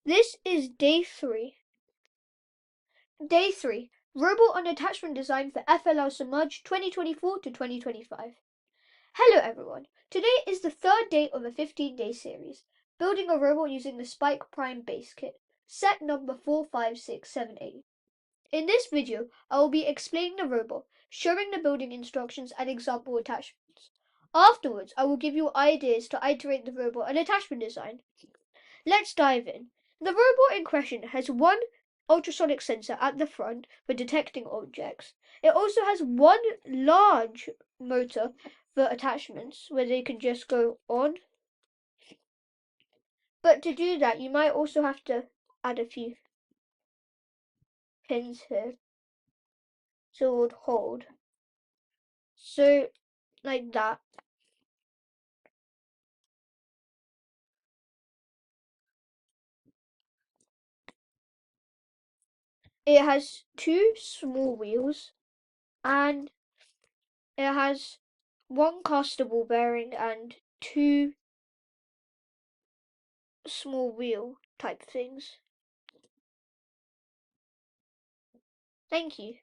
This is day 3. Day 3. Robot on attachment design for FLL Submerged 2024 to 2025. Hello everyone. Today is the third day of a 15-day series, building a robot using the Spike Prime base kit, set number 45678. In this video, I will be explaining the robot, showing the building instructions and example attachments. Afterwards, I will give you ideas to iterate the robot and attachment design. Let's dive in. The robot in question has one ultrasonic sensor at the front for detecting objects. It also has one large motor for attachments where they can just go on. But to do that, you might also have to add a few pins here so it would hold. So, like that. It has two small wheels and it has one castable bearing and two small wheel type things. Thank you.